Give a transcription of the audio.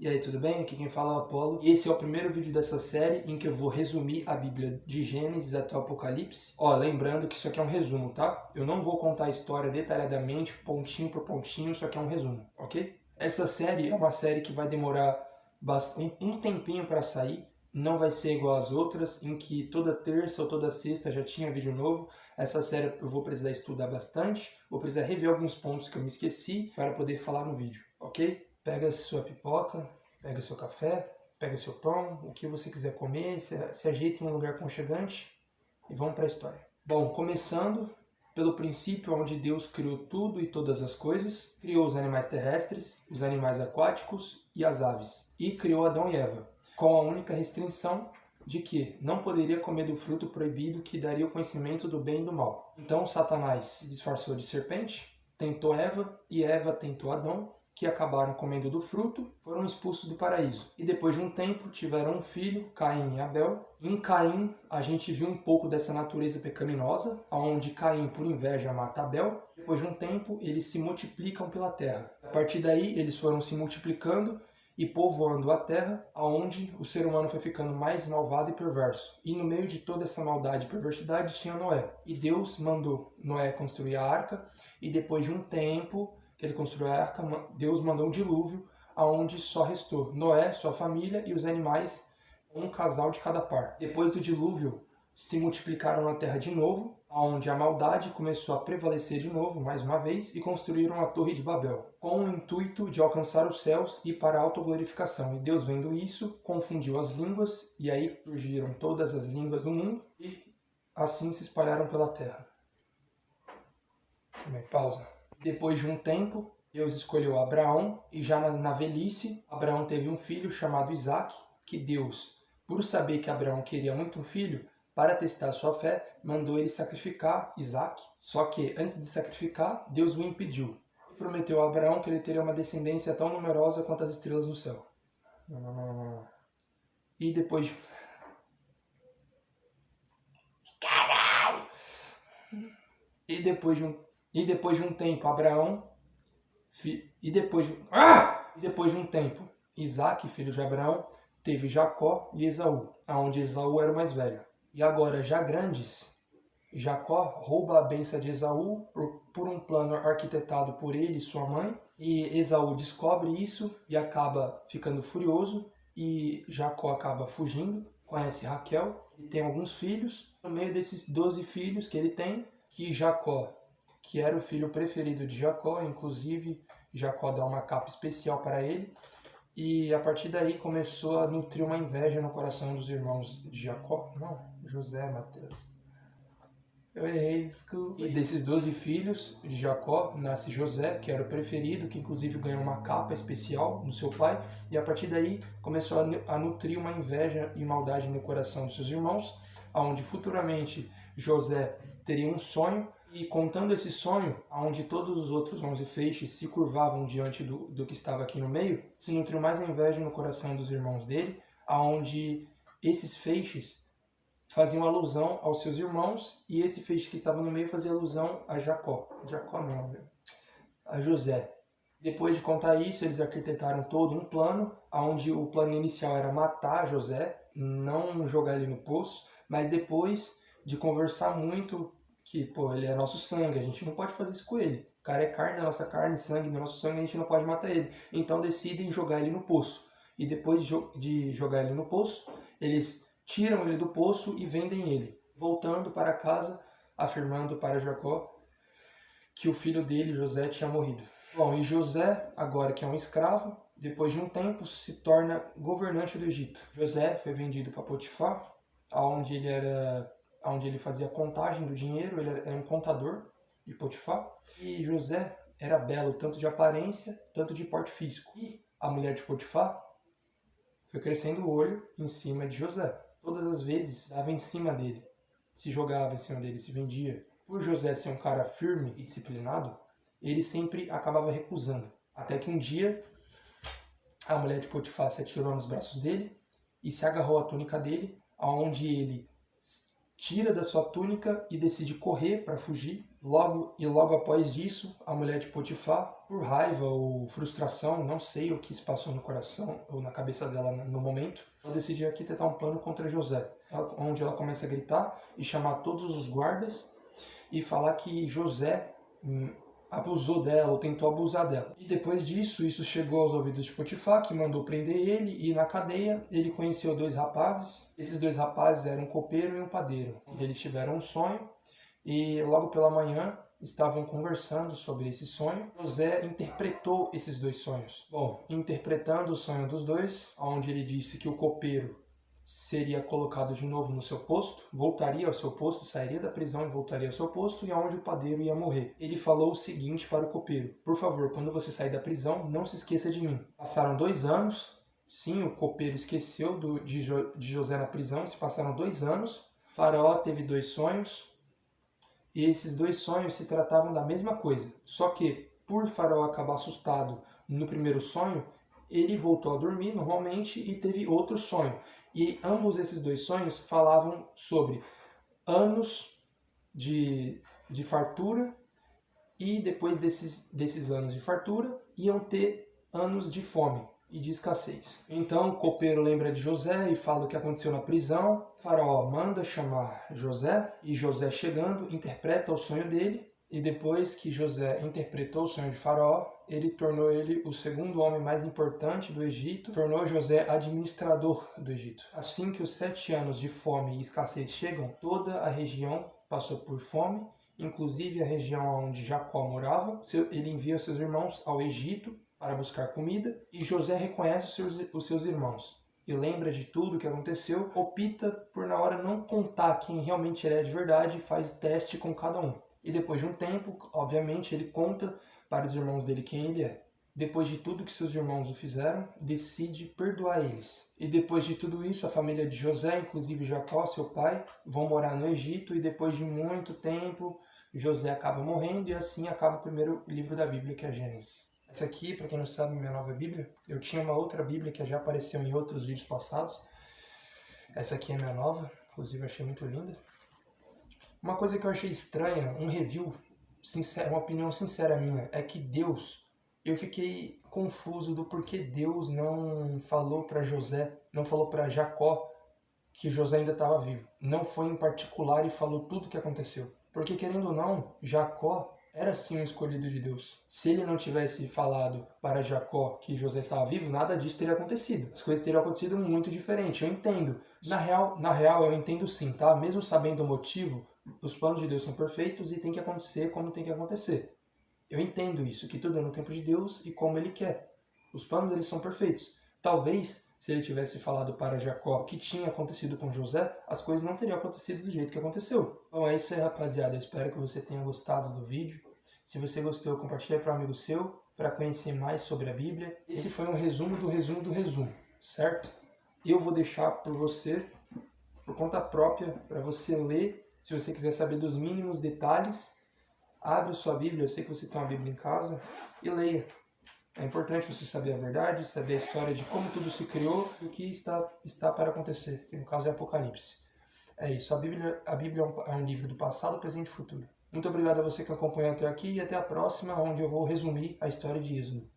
E aí, tudo bem? Aqui quem fala é o Apolo. E esse é o primeiro vídeo dessa série em que eu vou resumir a Bíblia de Gênesis até o Apocalipse. Ó, lembrando que isso aqui é um resumo, tá? Eu não vou contar a história detalhadamente, pontinho por pontinho, isso aqui é um resumo, ok? Essa série é uma série que vai demorar um tempinho para sair. Não vai ser igual às outras, em que toda terça ou toda sexta já tinha vídeo novo. Essa série eu vou precisar estudar bastante, vou precisar rever alguns pontos que eu me esqueci para poder falar no vídeo, ok? Pega sua pipoca, pega seu café, pega seu pão, o que você quiser comer, se ajeita em um lugar aconchegante e vamos para a história. Bom, começando pelo princípio onde Deus criou tudo e todas as coisas, criou os animais terrestres, os animais aquáticos e as aves, e criou Adão e Eva, com a única restrição de que não poderia comer do fruto proibido que daria o conhecimento do bem e do mal. Então Satanás se disfarçou de serpente, tentou Eva e Eva tentou Adão, que acabaram comendo do fruto, foram expulsos do paraíso. E depois de um tempo tiveram um filho, Caim e Abel. Em Caim a gente viu um pouco dessa natureza pecaminosa, onde Caim por inveja mata Abel. Depois de um tempo eles se multiplicam pela terra. A partir daí eles foram se multiplicando e povoando a terra, onde o ser humano foi ficando mais malvado e perverso. E no meio de toda essa maldade e perversidade tinha Noé. E Deus mandou Noé construir a arca, e depois de um tempo que ele construiu a arca, Deus mandou um dilúvio, onde só restou Noé, sua família e os animais, um casal de cada par. Depois do dilúvio, se multiplicaram na terra de novo, onde a maldade começou a prevalecer de novo, mais uma vez, e construíram a Torre de Babel, com o intuito de alcançar os céus e para a autoglorificação. E Deus, vendo isso, confundiu as línguas, e aí surgiram todas as línguas do mundo, e assim se espalharam pela terra. Pausa. Depois de um tempo, Deus escolheu Abraão, e já na velhice, Abraão teve um filho chamado Isaque, que Deus, por saber que Abraão queria muito um filho, para testar sua fé, mandou ele sacrificar Isaque. Só que, antes de sacrificar, Deus o impediu. E prometeu a Abraão que ele teria uma descendência tão numerosa quanto as estrelas do céu. E depois de... Caralho! E depois de um tempo, depois de um tempo, Isaque, filho de Abraão, teve Jacó e Esaú, onde Esaú era o mais velho. E agora, já grandes, Jacó rouba a bênção de Esaú por um plano arquitetado por ele e sua mãe, e Esaú descobre isso e acaba ficando furioso, e Jacó acaba fugindo, conhece Raquel, e tem alguns filhos. No meio desses 12 filhos que ele tem, que Jacó, que era o filho preferido de Jacó, inclusive Jacó dá uma capa especial para ele, e a partir daí começou a nutrir uma inveja no coração dos irmãos de Jacó. Não, José, Mateus. Eu errei, desculpa. E desses 12 filhos de Jacó, nasce José, que era o preferido, que inclusive ganhou uma capa especial no seu pai. E a partir daí começou a nutrir uma inveja e maldade no coração dos seus irmãos, onde futuramente José teria um sonho, e contando esse sonho, onde todos os outros 11 feixes se curvavam diante do que estava aqui no meio, se nutriu mais a inveja no coração dos irmãos dele, onde esses feixes faziam alusão aos seus irmãos, e esse feixe que estava no meio fazia alusão a Jacó. Jacó não, a José. Depois de contar isso, eles arquitetaram todo um plano, onde o plano inicial era matar José, não jogar ele no poço, mas depois de conversar muito, que, pô, ele é nosso sangue, a gente não pode fazer isso com ele. O cara é carne da nossa carne, sangue do nosso sangue, a gente não pode matar ele. Então decidem jogar ele no poço. E depois de jogar ele no poço, eles tiram ele do poço e vendem ele, voltando para casa, afirmando para Jacó que o filho dele, José, tinha morrido. Bom, e José, agora que é um escravo, depois de um tempo se torna governante do Egito. José foi vendido para Potifar, onde ele fazia contagem do dinheiro, ele era um contador de Potifar. E José era belo, tanto de aparência, tanto de porte físico. E a mulher de Potifar foi crescendo o olho em cima de José. Todas as vezes dava em cima dele, se jogava em cima dele, se vendia. Por José ser um cara firme e disciplinado, ele sempre acabava recusando. Até que um dia, a mulher de Potifar se atirou nos braços dele e se agarrou à túnica dele, onde ele tira da sua túnica e decide correr para fugir. Logo após isso, a mulher de Potifar, por raiva ou frustração, não sei o que se passou no coração ou na cabeça dela no momento, ela decidiu arquitetar um plano contra José, onde ela começa a gritar e chamar todos os guardas e falar que José abusou dela ou tentou abusar dela. E depois disso, isso chegou aos ouvidos de Potifar, que mandou prender ele, e na cadeia ele conheceu 2 rapazes. Esses 2 rapazes eram um copeiro e um padeiro. Eles tiveram um sonho e logo pela manhã estavam conversando sobre esse sonho. José interpretou esses 2 sonhos. Bom, interpretando o sonho dos 2, onde ele disse que o copeiro seria colocado de novo no seu posto, voltaria ao seu posto, sairia da prisão e voltaria ao seu posto, e aonde o padeiro ia morrer. Ele falou o seguinte para o copeiro: por favor, quando você sair da prisão, não se esqueça de mim. Passaram 2 anos, sim, o copeiro esqueceu de José na prisão, se passaram 2 anos, Faraó teve 2 sonhos, e esses 2 sonhos se tratavam da mesma coisa, só que, por Faraó acabar assustado no primeiro sonho, ele voltou a dormir normalmente e teve outro sonho. E ambos esses 2 sonhos falavam sobre anos de fartura, e depois desses anos de fartura iam ter anos de fome e de escassez. Então o copeiro lembra de José e fala o que aconteceu na prisão. Faraó manda chamar José, e José, chegando, interpreta o sonho dele. E depois que José interpretou o sonho de Faraó, ele tornou ele o 2º homem mais importante do Egito, tornou José administrador do Egito. Assim que os 7 anos de fome e escassez chegam, toda a região passou por fome, inclusive a região onde Jacó morava. Ele envia seus irmãos ao Egito para buscar comida, e José reconhece os seus irmãos e lembra de tudo o que aconteceu, opta por na hora não contar quem realmente ele é de verdade e faz teste com cada um. E depois de um tempo, obviamente, ele conta para os irmãos dele quem ele é. Depois de tudo que seus irmãos o fizeram, decide perdoar eles. E depois de tudo isso, a família de José, inclusive Jacó, seu pai, vão morar no Egito, e depois de muito tempo, José acaba morrendo, e assim acaba o primeiro livro da Bíblia, que é Gênesis. Essa aqui, para quem não sabe, é minha nova Bíblia. Eu tinha uma outra Bíblia que já apareceu em outros vídeos passados. Essa aqui é minha nova, inclusive eu achei muito linda. Uma coisa que eu achei estranha, um review sincero, uma opinião sincera minha, é que Deus, eu fiquei confuso do porquê Deus não falou para José, não falou para Jacó que José ainda estava vivo. Não foi em particular e falou tudo o que aconteceu. Porque, querendo ou não, Jacó era sim um escolhido de Deus. Se ele não tivesse falado para Jacó que José estava vivo, nada disso teria acontecido. As coisas teriam acontecido muito diferente, eu entendo. Na real, eu entendo sim, tá? Mesmo sabendo o motivo, os planos de Deus são perfeitos e tem que acontecer como tem que acontecer. Eu entendo isso, que tudo é no tempo de Deus e como Ele quer. Os planos dele são perfeitos. Talvez, se ele tivesse falado para Jacó o que tinha acontecido com José, as coisas não teriam acontecido do jeito que aconteceu. Bom, é isso aí, rapaziada. Eu espero que você tenha gostado do vídeo. Se você gostou, compartilhe para um amigo seu, para conhecer mais sobre a Bíblia. Esse foi um resumo do resumo do resumo, certo? Eu vou deixar por você, por conta própria, para você ler. Se você quiser saber dos mínimos detalhes, abre sua Bíblia, eu sei que você tem uma Bíblia em casa, e leia. É importante você saber a verdade, saber a história de como tudo se criou e o que está para acontecer, que no caso é Apocalipse. É isso, a Bíblia é um livro do passado, presente e futuro. Muito obrigado a você que acompanhou até aqui, e até a próxima, onde eu vou resumir a história de Êxodo.